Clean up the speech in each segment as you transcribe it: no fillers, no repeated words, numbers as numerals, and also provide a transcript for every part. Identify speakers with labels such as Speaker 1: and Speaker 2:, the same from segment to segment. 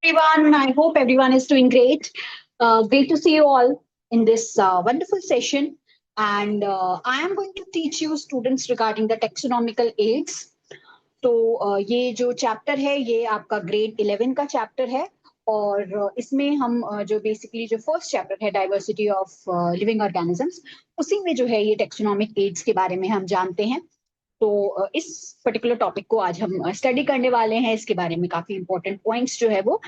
Speaker 1: Everyone. I hope everyone is doing great. Great to see you all in this wonderful session. And I am going to teach you students regarding the taxonomical aids. तो ये जो chapter है ये आपका grade 11 का chapter है और इसमें हम जो बेसिकली जो फर्स्ट चैप्टर है डाइवर्सिटी ऑफ लिविंग ऑर्गेनिजम्स उसी में जो है ये टेक्सोनॉमिक एड्स के बारे में हम जानते हैं। तो इस पर्टिकुलर टॉपिक को आज हम स्टडी करने वाले हैं। इसके बारे में काफी इंपॉर्टेंट पॉइंट्स जो है वो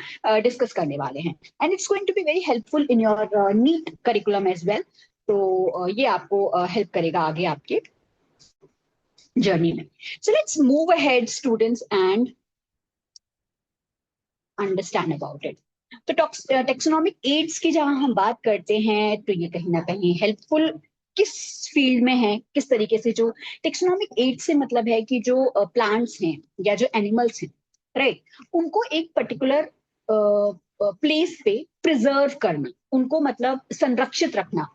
Speaker 1: डिस्कस करने वाले हैं and it's going to be very helpful in your NEET curriculum as well. तो ये आपको हेल्प करेगा आगे आपके जर्नी में। So let's move ahead students and understand about it. तो टेक्सोनॉमिक एड्स की जहां हम बात करते हैं तो ये कहीं ना कहीं हेल्पफुल किस फील्ड में है, किस तरीके से जो टेक्सोनॉमिक एड से मतलब है कि जो प्लांट्स हैं या जो एनिमल्स हैं, राइट, उनको एक पर्टिकुलर प्लेस पे प्रिजर्व करना, उनको मतलब संरक्षित रखना,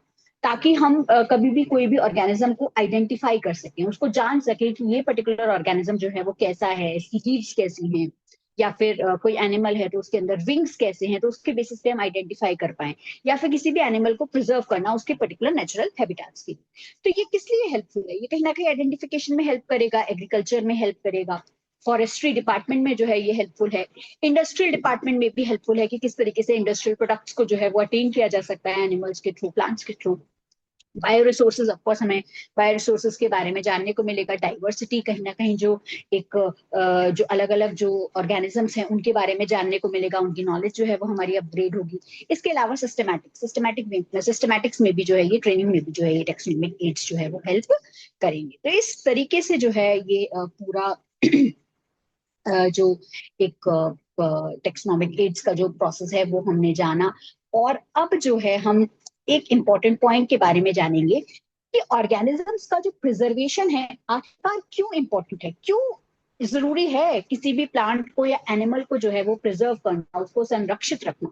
Speaker 1: ताकि हम कभी भी कोई भी ऑर्गेनिज्म को आइडेंटिफाई कर सकें, उसको जान सके कि ये पर्टिकुलर ऑर्गेनिज्म जो है वो कैसा है, इसकी लीव्स कैसी हैं, या फिर कोई एनिमल है तो उसके अंदर विंग्स कैसे हैं, तो उसके बेसिस पे हम आइडेंटिफाई कर पाए, या फिर किसी भी एनिमल को प्रिजर्व करना उसके पर्टिकुलर नेचुरल हैबिटेट्स की। तो ये किस लिए हेल्पफुल है? ये कहीं ना कहीं आइडेंटिफिकेशन में हेल्प करेगा, एग्रीकल्चर में हेल्प करेगा, फॉरेस्ट्री डिपार्टमेंट में जो है ये हेल्पफुल है, इंडस्ट्रियल डिपार्टमेंट में भी हेल्पफुल है कि किस तरीके से इंडस्ट्रियल प्रोडक्ट्स को जो है वो अटेन किया जा सकता है एनिमल्स के थ्रू, प्लांट्स के थ्रू। बायो रिसोर्सेज, ऑफकोर्स हमें बायो रिसोर्सेज के बारे में जानने को मिलेगा, डाइवर्सिटी कहीं ना कहीं जो एक जो अलग अलग जो ऑर्गेनिजम्स हैं उनके बारे में जानने को मिलेगा, उनकी नॉलेज जो है वो हमारी अपग्रेड होगी। इसके अलावा सिस्टमैटिक्स में भी जो है ये ट्रेनिंग में भी जो है ये टेक्सोनॉमिक एड्स जो है वो हेल्प करेंगे। तो इस तरीके से जो है ये पूरा जो एक टेक्सोनॉमिक एड्स का जो प्रोसेस है वो हमने जाना। और अब जो है हम एक इम्पॉर्टेंट पॉइंट के बारे में जानेंगे कि ऑर्गेनिजम्स का जो प्रिजर्वेशन है आखिरकार क्यों इम्पोर्टेंट है, क्यों जरूरी है किसी भी प्लांट को या एनिमल को जो है वो प्रिजर्व करना, उसको संरक्षित रखना।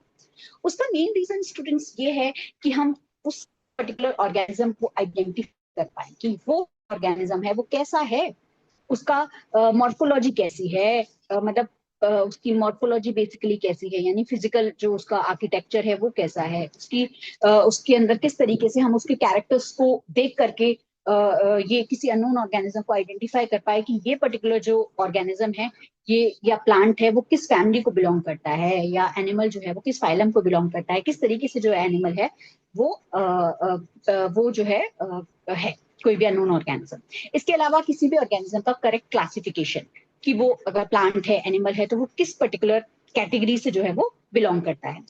Speaker 1: उसका मेन रीजन स्टूडेंट्स ये है कि हम उस पर्टिकुलर ऑर्गेनिज्म को आइडेंटिफाई कर पाए कि वो ऑर्गेनिज्म है वो कैसा है, उसका मॉर्फोलॉजी कैसी है, मतलब उसकी मॉर्फोलॉजी बेसिकली कैसी है, यानी फिजिकल जो उसका आर्किटेक्चर है वो कैसा है, उसके अंदर किस तरीके से हम उसके कैरेक्टर्स को देख करके ये किसी अननोन ऑर्गेनिज्म को आइडेंटिफाई कर पाए कि ये पर्टिकुलर जो ऑर्गेनिज्म है ये या प्लांट है वो किस फैमिली को बिलोंग करता है, या एनिमल जो है वो किस फाइलम को बिलोंग करता है, किस तरीके से जो एनिमल है वो वो जो है कोई भी अननोन ऑर्गेनिज्म। इसके अलावा किसी भी ऑर्गेनिज्म का करेक्ट क्लासिफिकेशन कि वो अगर प्लांट है, एनिमल है, तो वो किस पर्टिकुलर कैटेगरी से जो है वो बिलोंग करता है।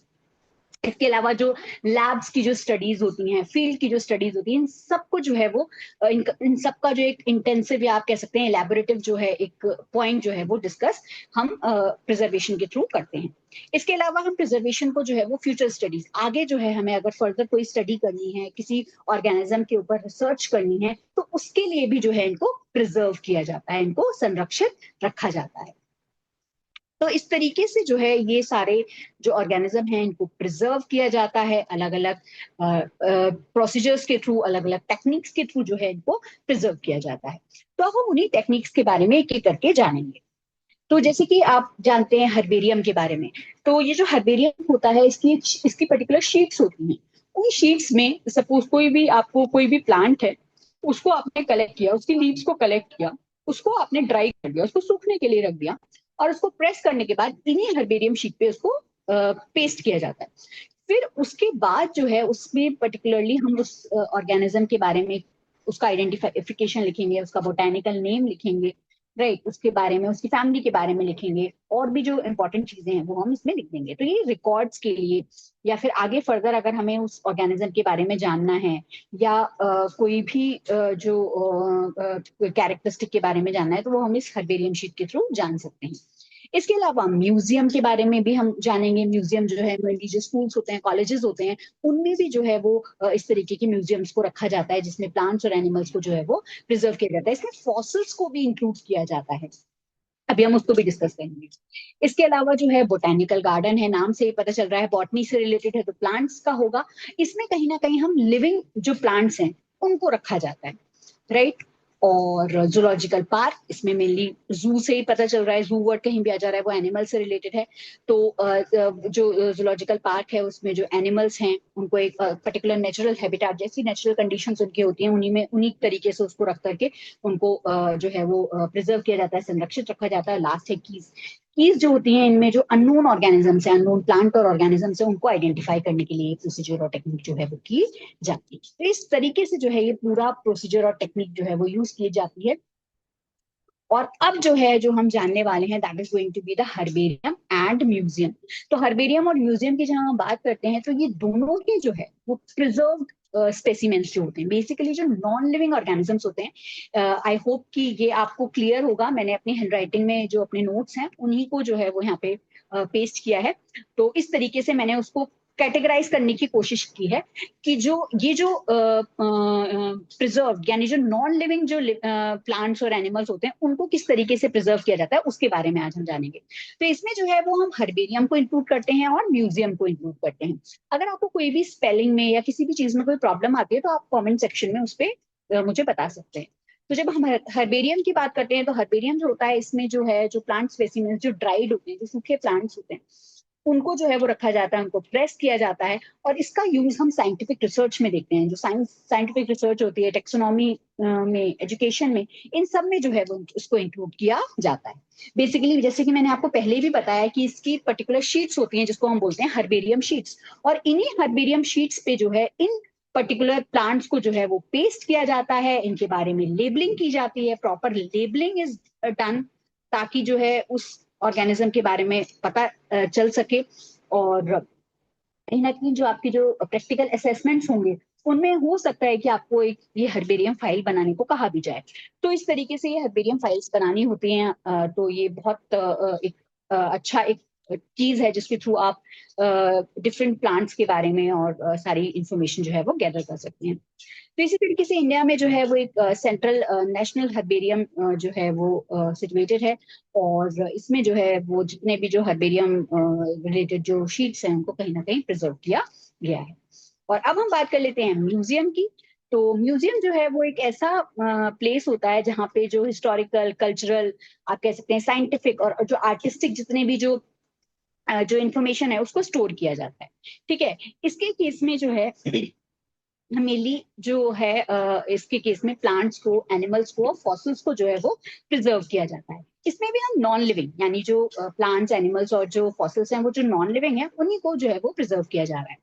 Speaker 1: इसके अलावा जो लैब्स की जो स्टडीज होती हैं, फील्ड की जो स्टडीज होती हैं, इन सबको जो है वो इन सबका जो एक इंटेंसिव या आप कह सकते हैं इलेबोरेटिव जो है एक पॉइंट जो है वो डिस्कस हम प्रिजर्वेशन के थ्रू करते हैं। इसके अलावा हम प्रिजर्वेशन को जो है वो फ्यूचर स्टडीज, आगे जो है हमें अगर फर्दर कोई स्टडी करनी है, किसी ऑर्गेनिज्म के ऊपर रिसर्च करनी है, तो उसके लिए भी जो है इनको प्रिजर्व किया जाता है, इनको संरक्षित रखा जाता है। तो इस तरीके से जो है ये सारे जो ऑर्गेनिज्म हैं इनको प्रिजर्व किया जाता है, अलग अलग प्रोसीजर्स के थ्रू, अलग अलग टेक्निक्स के थ्रू जो है इनको प्रिजर्व किया जाता है। तो अब हम उन्हीं टेक्निक्स के बारे में एक एक करके जानेंगे। तो जैसे कि आप जानते हैं हर्बेरियम के बारे में, तो ये जो हर्बेरियम होता है इसकी इसकी पर्टिकुलर शीट्स होती हैं। उन शीट्स में सपोज कोई भी आपको कोई भी प्लांट है, उसको आपने कलेक्ट किया, उसकी लीव्स को कलेक्ट किया, उसको आपने ड्राई कर दिया, उसको सूखने के लिए रख दिया, और उसको प्रेस करने के बाद इन्हीं हर्बेरियम शीट पे उसको पेस्ट किया जाता है। फिर उसके बाद जो है उसमें पर्टिकुलरली हम उस ऑर्गेनिज्म के बारे में उसका आइडेंटिफिकेशन लिखेंगे, उसका बोटेनिकल नेम लिखेंगे, राइट, उसके बारे में, उसकी फैमिली के बारे में लिखेंगे, और भी जो इंपॉर्टेंट चीजें हैं वो हम इसमें लिख देंगे। तो ये रिकॉर्ड्स के लिए या फिर आगे फर्दर अगर हमें उस ऑर्गेनिज्म के बारे में जानना है, या कोई भी जो कैरेक्टरिस्टिक के बारे में जानना है, तो वो हम इस हर्बेरियम शीट के थ्रू जान सकते हैं। इसके अलावा म्यूजियम के बारे में भी हम जानेंगे। म्यूजियम जो है मेनली जो स्कूल्स होते हैं, कॉलेजेस होते हैं, उनमें भी जो है वो इस तरीके के म्यूजियम्स को रखा जाता है जिसमें प्लांट्स और एनिमल्स को जो है वो प्रिजर्व किया जाता है। इसमें फॉसिल्स को भी इंक्लूड किया जाता है, अभी हम उसको भी डिस्कस करेंगे। इसके अलावा जो है बोटेनिकल गार्डन है, नाम से ही पता चल रहा है बॉटनी से रिलेटेड है तो प्लांट्स का होगा। इसमें कहीं ना कहीं हम लिविंग जो प्लांट्स हैं उनको रखा जाता है, राइट। और जूलॉजिकल पार्क, इसमें मेनली जू से ही पता चल रहा है, जू वर्ड कहीं भी आ जा रहा है वो एनिमल से रिलेटेड है। तो जो जूलॉजिकल पार्क है उसमें जो एनिमल्स हैं उनको एक पर्टिकुलर नेचुरल हैबिटेट, जैसी नेचुरल कंडीशंस उनकी होती हैं उन्हीं में उन्हीं तरीके से उसको रख करके उनको जो है वो प्रिजर्व किया जाता है, संरक्षित रखा जाता है। लास्ट है कीज। कीज जो होती हैं इनमें जो अननोन ऑर्गेनिजम्स हैं, अननोन प्लांट और ऑर्गेनिजम्स हैं, उनको आइडेंटिफाई करने के लिए प्रोसीजर और टेक्निक जो है वो की जाती है। तो इस तरीके से जो है ये पूरा प्रोसीजर और टेक्निक जो है वो यूज की जाती है। और अब जो है जो हम जानने वाले हैं that is going to be the herbarium and museum. तो हर्बेरियम और म्यूजियम की जब हम बात करते हैं तो ये दोनों ही जो है वो प्रिजर्व्ड स्पेसिमेंट्स जो होते हैं, बेसिकली जो नॉन लिविंग ऑर्गेनिजम्स होते हैं। आई होप कि ये आपको क्लियर होगा, मैंने अपनी हैंडराइटिंग में जो अपने नोट्स हैं उन्हीं को जो है वो यहाँ पे पेस्ट किया है। तो इस तरीके से मैंने उसको कैटेगराइज करने की कोशिश की है कि जो ये जो प्रिजर्व यानी जो नॉन लिविंग जो प्लांट्स और एनिमल्स होते हैं उनको किस तरीके से प्रिजर्व किया जाता है उसके बारे में आज हम जानेंगे। तो इसमें जो है वो हम हर्बेरियम को इंक्लूड करते हैं और म्यूजियम को इंक्लूड करते हैं। अगर आपको कोई भी स्पेलिंग में या किसी भी चीज में कोई प्रॉब्लम आती है तो आप कमेंट सेक्शन में उस पर मुझे बता सकते हैं। तो जब हम हर्बेरियम की बात करते हैं तो हर्बेरियम जो होता है इसमें जो है जो प्लांट स्पेसिमेंस जो ड्राइड होते हैं, जो सूखे प्लांट्स होते हैं, उनको जो है वो रखा जाता है, उनको प्रेस किया जाता है। और इसका यूज हम साइंटिफिक रिसर्च में देखते हैं, जो साइंटिफिक रिसर्च होती है टेक्सोनॉमी में, एजुकेशन में, इन सब में जो है वो उसको इंक्लूड किया जाता है। बेसिकली जैसे कि मैंने आपको पहले भी बताया कि इसकी पर्टिकुलर शीट्स होती हैं जिसको हम बोलते हैं हर्बेरियम शीट्स। और इन्हीं हर्बेरियम शीट्स पे जो है इन पर्टिकुलर प्लांट्स को जो है वो पेस्ट किया जाता है, इनके बारे में लेबलिंग की जाती है, प्रॉपर लेबलिंग इज डन, ताकि जो है उस ऑर्गेनिज्म के बारे में पता चल सके। और कहीं ना कहीं जो आपके जो प्रैक्टिकल असेसमेंट्स होंगे उनमें हो सकता है कि आपको एक ये हर्बेरियम फाइल बनाने को कहा भी जाए। तो इस तरीके से ये हर्बेरियम फाइल्स बनानी होती हैं। तो ये बहुत एक अच्छा एक चीज है जिसके थ्रू आप डिफरेंट प्लांट्स के बारे में और सारी इंफॉर्मेशन जो है वो गैदर कर सकते हैं। तो इसी तरीके से इंडिया में जो है वो एक सेंट्रल नेशनल हर्बेरियम जो है वो सिचुएटेड है। और इसमें जो है वो जितने भी जो हर्बेरियम रिलेटेड जो शीट्स हैं उनको कहीं ना कहीं प्रिजर्व किया गया है। और अब हम बात कर लेते हैं म्यूजियम की। तो म्यूजियम जो है वो एक ऐसा प्लेस होता है जहाँ पे जो हिस्टोरिकल, कल्चरल, आप कह सकते हैं साइंटिफिक और जो आर्टिस्टिक जितने भी जो इंफॉर्मेशन है उसको स्टोर किया जाता है। ठीक है। इसके केस में जो है मेनली जो है इसके केस में प्लांट्स को, एनिमल्स को, फॉसिल्स को जो है वो प्रिजर्व किया जाता है। इसमें भी हम नॉन लिविंग यानी जो प्लांट्स, एनिमल्स और जो फॉसिल्स हैं वो जो नॉन लिविंग है उन्हीं को जो है वो प्रिजर्व किया जा रहा है।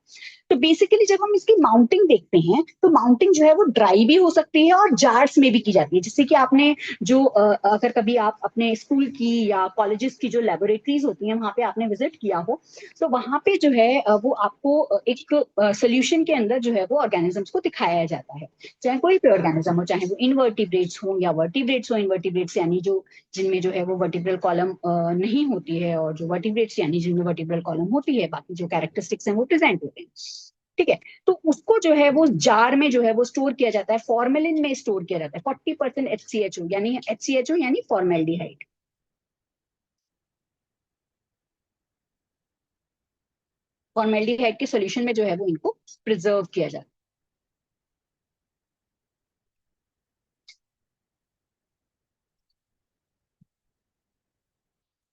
Speaker 1: तो बेसिकली जब हम इसकी माउंटिंग देखते हैं तो माउंटिंग जो है वो ड्राई भी हो सकती है और जार्स में भी की जाती है। जैसे कि आपने जो अगर कभी आप अपने स्कूल की या कॉलेजेस की जो लेबोरेटरीज होती हैं वहां पे आपने विजिट किया हो तो वहां पे जो है वो आपको एक सोल्यूशन के अंदर जो है वो ऑर्गेनिजम्स को दिखाया जाता है। चाहे कोई भी ऑर्गेनिज्म हो, चाहे वो इनवर्टिब्रेट्स हो या वर्टिब्रेट्स हो। इनवर्टिब्रेट्स यानी जो जिनमें जो है वो वर्टिब्रल कॉलम नहीं होती है, और जो वर्टिब्रेट्स यानी जिनमें वर्टिब्रल कॉलम होती है, बाकी जो कैरेक्टरिस्टिक्स हैं वो प्रेजेंट होते हैं। ठीक है। तो उसको जो है वो जार में जो है वो स्टोर किया जाता है, फॉर्मेलिन में स्टोर किया जाता है, 40% HCHO यानी HCHO यानी फॉर्मेल्डिहाइड। फॉर्मेल्डिहाइड के सोल्यूशन में जो है वो इनको प्रिजर्व किया जाता है।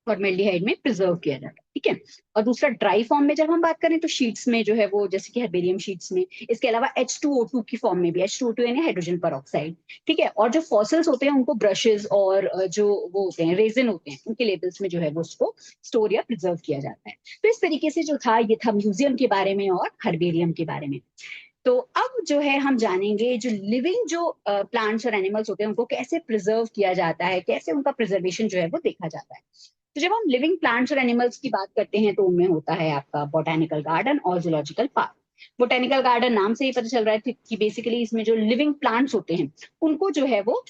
Speaker 1: फॉर्मेल्डिहाइड में प्रिजर्व किया जाता है। ठीक है। और दूसरा ड्राई फॉर्म में जब हम बात करें तो शीट्स में जो है वो जैसे कि हर्बेरियम शीट्स में, इसके अलावा H2O2 की फॉर्म में भी, H2O2 यानी हाइड्रोजन पेरोक्साइड। ठीक है। और जो फॉसिल्स होते हैं उनको ब्रशेस और जो वो होते हैं रेजिन होते हैं उनके लेबल्स में जो है वो उसको स्टोर या प्रिजर्व किया जाता है। तो इस तरीके से जो था ये था म्यूजियम के बारे में और हर्बेरियम के बारे में। तो अब जो है हम जानेंगे जो लिविंग जो प्लांट्स और एनिमल्स होते हैं उनको कैसे प्रिजर्व किया जाता है, कैसे उनका प्रिजर्वेशन जो है वो देखा जाता है। तो जब हम लिविंग प्लांट्स और एनिमल्स की बात करते हैं तो उनमें होता है आपका बोटेनिकल गार्डन और जूलॉजिकल पार्क। बोटेनिकल गार्डन नाम से ही पता चल रहा है कि बेसिकली इसमें जो लिविंग प्लांट्स होते हैं उनको जो है वो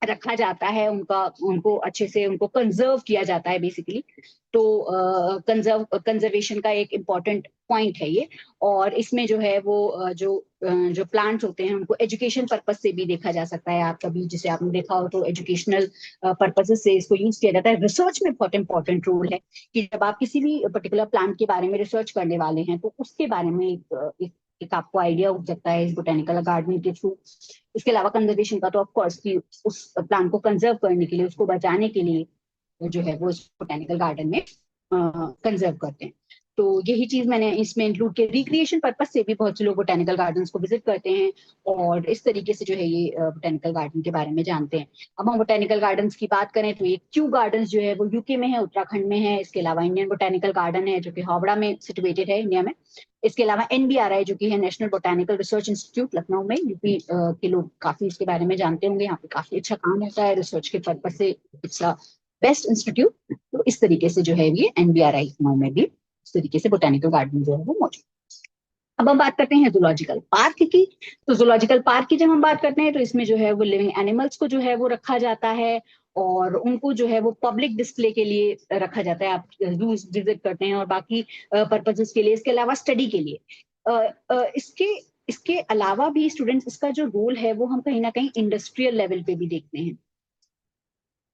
Speaker 1: रखा जाता है, उनका उनको अच्छे से उनको कंजर्व किया जाता है बेसिकली। तो कंजर्वेशन का एक इम्पॉर्टेंट पॉइंट है ये। और इसमें जो है वो जो प्लांट्स होते हैं उनको एजुकेशन पर्पज से भी देखा जा सकता है। आप कभी जिसे आपने देखा हो तो एजुकेशनल पर्पजेस से इसको यूज किया जाता है। रिसर्च में बहुत इंपॉर्टेंट रोल है कि जब आप किसी भी पर्टिकुलर प्लांट के बारे में रिसर्च करने वाले हैं तो उसके बारे में एक एक आपको आइडिया हो सकता है इस बोटेनिकल गार्डन के थ्रू। इसके अलावा कंजर्वेशन का तो ऑफ कोर्स कि उस प्लांट को कंजर्व करने के लिए, उसको बचाने के लिए जो है वो इस बोटेनिकल गार्डन में कंजर्व करते हैं। तो यही चीज मैंने इसमें इंक्लूड किया। रिक्रिएशन पर्पज से भी बहुत से लोग बोटेनिकल गार्डन्स को विजिट करते हैं और इस तरीके से जो है ये बोटेनिकल गार्डन के बारे में जानते हैं। अब हम बोटेनिकल गार्डन्स की बात करें तो ये क्यू गार्डन्स जो है वो यूके में है, उत्तराखंड में है। इसके अलावा इंडियन बोटेनिकल गार्डन है जो कि हावड़ा में सिचुएटेड है इंडिया में। इसके अलावा एनबीआरआई जो कि है national botanical research institute, Lucknow में। यूपी के लोग काफी इसके बारे में जानते होंगे, यहाँ पे काफी अच्छा काम होता है रिसर्च के पर्पज से। It's best institute. तो इस तरीके से जो है ये एनबीआरआई लखनऊ में भी इस तरीके से बोटेनिकल गार्डन जो है वो मौजूद। अब हम बात करते हैं जूलॉजिकल पार्क की। तो जूलॉजिकल पार्क की जब हम बात करते हैं तो इसमें जो है वो लिविंग एनिमल्स को जो है वो रखा जाता है और उनको जो है वो पब्लिक डिस्प्ले के लिए रखा जाता है। आप जू विजिट करते हैं और बाकी पर्पजेस के लिए, इसके अलावा स्टडी के लिए। इसके इसके अलावा भी स्टूडेंट्स, इसका जो रोल है वो हम कहीं ना कहीं इंडस्ट्रियल लेवल पे भी देखते हैं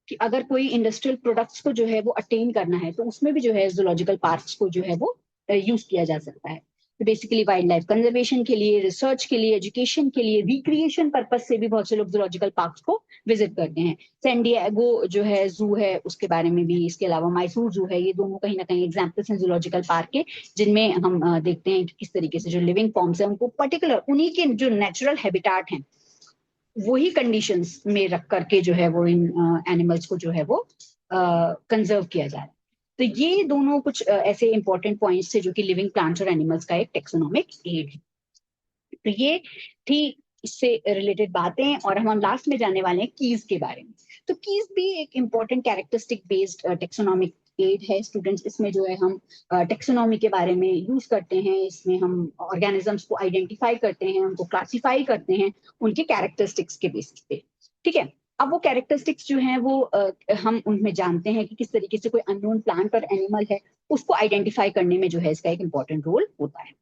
Speaker 1: कि अगर कोई इंडस्ट्रियल प्रोडक्ट्स को जो है वो अटेन करना है तो उसमें भी जो है जूलॉजिकल पार्क्स को जो है वो यूज किया जा सकता है। तो बेसिकली वाइल्ड लाइफ कंजर्वेशन के लिए, रिसर्च के लिए, एजुकेशन के लिए, रिक्रिएशन पर्पज से भी बहुत से लोग जूलॉजिकल पार्क्स को विजिट करते हैं। सैन डिएगो जो है जू है उसके बारे में भी, इसके अलावा मैसूर जू है, ये दोनों कहीं ना कहीं एग्जाम्पल्स हैं जूलॉजिकल पार्क के, जिनमें हम देखते हैं कि किस तरीके से जो लिविंग फॉर्म्स है उनको पर्टिकुलर उन्हीं के जो नेचुरल हैबिटाट हैं वही कंडीशंस में रख करके जो है वो इन एनिमल्स को जो है वो कंजर्व किया जा रहा है। तो ये दोनों कुछ ऐसे इंपॉर्टेंट पॉइंट्स थे जो कि लिविंग प्लांट्स और एनिमल्स का एक टेक्सोनोमिक एड है। तो ये थी इससे रिलेटेड बातें। और हम लास्ट में जाने वाले हैं कीज के बारे में। तो कीज भी एक important characteristic based taxonomic aid है स्टूडेंट्स। इसमें जो है हम टेक्सोनॉमी के बारे में यूज करते हैं। इसमें हम ऑर्गेनिजम्स को आइडेंटिफाई करते हैं, उनको क्लासिफाई करते हैं उनके कैरेक्टरिस्टिक्स के बेसिस पे। ठीक है। अब वो कैरेक्टरिस्टिक्स जो हैं वो हम उनमें जानते हैं कि किस तरीके से कोई अननोन प्लांट और एनिमल है, उसको आइडेंटिफाई करने में जो है इसका एक इंपॉर्टेंट रोल होता है।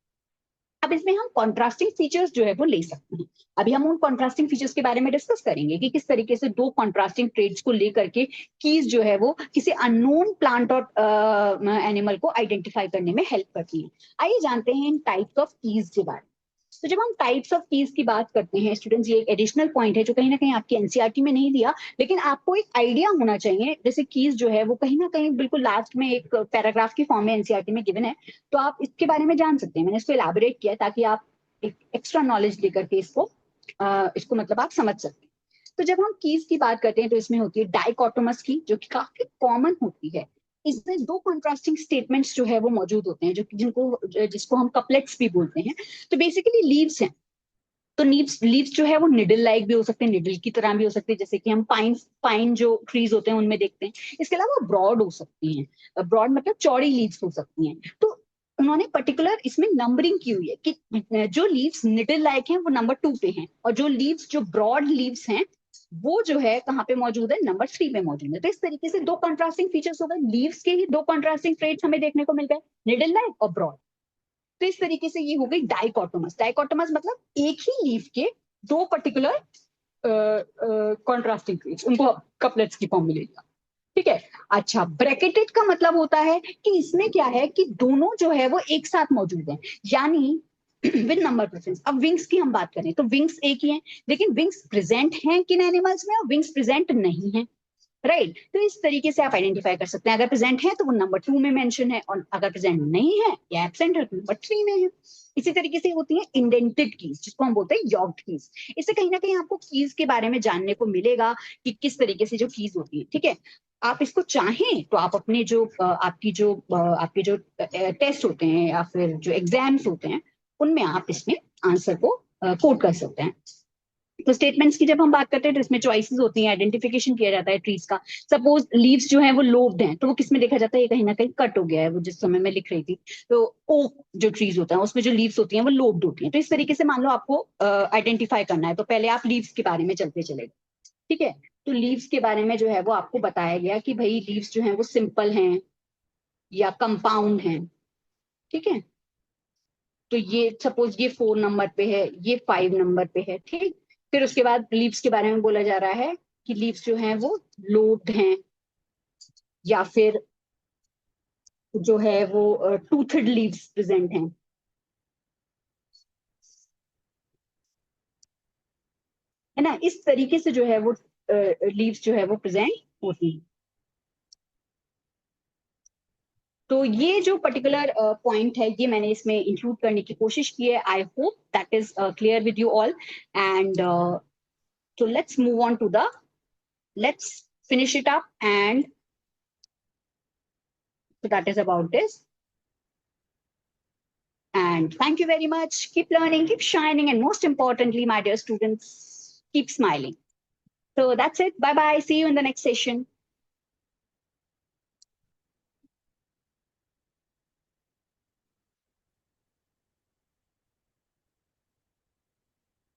Speaker 1: अब इसमें हम कॉन्ट्रास्टिंग फीचर्स जो है वो ले सकते हैं। अभी हम उन कॉन्ट्रास्टिंग फीचर्स के बारे में डिस्कस करेंगे कि किस तरीके से दो कॉन्ट्रास्टिंग ट्रेड्स को लेकर के कीज जो है वो किसी अननोन प्लांट और एनिमल को आइडेंटिफाई करने में हेल्प करती है। आइए जानते हैं इन टाइप्स ऑफ कीज के बारे में। तो जब हम टाइप्स ऑफ कीज की बात करते हैं स्टूडेंट्स, ये एक एडिशनल पॉइंट है जो कहीं ना कहीं आपकी एनसीईआरटी में नहीं दिया, लेकिन आपको एक आइडिया होना चाहिए। जैसे कीज जो है वो कहीं ना कहीं बिल्कुल लास्ट में एक पैराग्राफ की फॉर्म में एनसीईआरटी में गिवन है, तो आप इसके बारे में जान सकते हैं। मैंने इसको एलैबोरेट किया ताकि आप एक एक्स्ट्रा नॉलेज लेकर के इसको मतलब आप समझ सकते हैं। तो जब हम कीज की बात करते हैं तो इसमें होती है डाइकोटोमस की, जो कि काफी कॉमन होती है। इसमें दो कंट्रास्टिंग स्टेटमेंट्स जो है वो मौजूद होते हैं, जिसको हम कपलेट्स भी बोलते हैं। तो बेसिकली लीव्स हैं। तो लीव्स जो है वो निडल लाइक भी हो सकते हैं, निडल की तरह भी हो सकते हैं, जैसे कि हम पाइन पाइन जो ट्रीज होते हैं उनमें देखते हैं। इसके अलावा ब्रॉड हो सकती हैं, ब्रॉड मतलब चौड़ी लीव्स हो सकती हैं। तो उन्होंने पर्टिकुलर इसमें नंबरिंग की हुई है कि जो लीव्स निडल लाइक हैं वो नंबर 2 पे हैं, और जो लीव्स जो ब्रॉड लीव्स हैं वो जो है कहाँ पे मौजूद है, नंबर 3 पे मौजूद है। तो इस तरीके से दो कंट्रास्टिंग फीचर्स हो गए, लीव्स के ही दो कंट्रास्टिंग ट्रेट्स हमें देखने को मिल गए, निडल लाइक और ब्रॉड। तो इस तरीके से ये हो गई डाइकोटोमस। डाइकोटोमस मतलब एक ही लीफ के दो पर्टिकुलर कॉन्ट्रास्टिंग ट्रीज, उनको कपलेट्स की फॉर्म में ले लिया। ठीक है। अच्छा, ब्रैकेटेड का मतलब होता है कि इसमें क्या है कि दोनों जो है वो एक साथ मौजूद हैं, यानी विद नंबर प्रेफरेंस। अब विंग्स की हम बात करें तो विंग्स एक ही हैं, लेकिन विंग्स प्रेजेंट हैं किन एनिमल्स में और विंग्स प्रेजेंट नहीं है। राइट। तो इस तरीके से आप आइडेंटिफाई कर सकते हैं, अगर प्रेजेंट है तो वो नंबर 2 में मेंशन है, और अगर प्रेजेंट नहीं है या एब्सेंट है तो नंबर 3 में है। इसी तरीके से होती है इंडेंटेड कीज, जिसको हम बोलते हैं यॉक्ड कीज। इससे कहीं ना कहीं आपको कीज के बारे में जानने को मिलेगा कि किस तरीके से जो कीज होती है। ठीक है। आप इसको चाहें तो आप अपने जो आपके जो टेस्ट होते हैं या फिर जो एग्जाम्स होते हैं उनमें आप इसमें आंसर को कोड कर सकते हैं। तो स्टेटमेंट्स की जब हम बात करते हैं तो इसमें चॉइसेस होती हैं, आइडेंटिफिकेशन किया जाता है ट्रीज का। सपोज लीव्स जो है वो लोब्ड हैं, तो वो किसमें देखा जाता है, ये कहीं ना कहीं कट हो गया है। वो जिस समय मैं लिख रही थी, तो ओक जो ट्रीज होता है उसमें जो लीव्स होती हैं वो लोब्ड होती हैं। तो इस तरीके से मान लो आपको आइडेंटिफाई करना है, तो पहले आप लीव्स के बारे में चलते चले। ठीक है। तो लीव्स के बारे में जो है वो आपको बताया गया कि भाई लीव्स जो है वो सिंपल हैं या कंपाउंड हैं। ठीक है। तो ये सपोज ये 4 नंबर पे है, ये 5 नंबर पे है। ठीक। फिर उसके बाद लीव्स के बारे में बोला जा रहा है कि लीव्स जो हैं वो लोब्ड हैं, या फिर जो है वो टूथड लीव्स प्रेजेंट हैं। है ना, इस तरीके से जो है वो लीव्स जो है वो प्रेजेंट होती हैं। तो ये जो पर्टिकुलर पॉइंट है ये मैंने इसमें इंक्लूड करने की कोशिश की है। I hope that is clear with you all, and so let's move on to the, let's finish it up, and so that is about this. And thank you very much. Keep learning, keep shining, and most importantly, my dear students, keep smiling. So that's it. Bye bye. See you in the next session.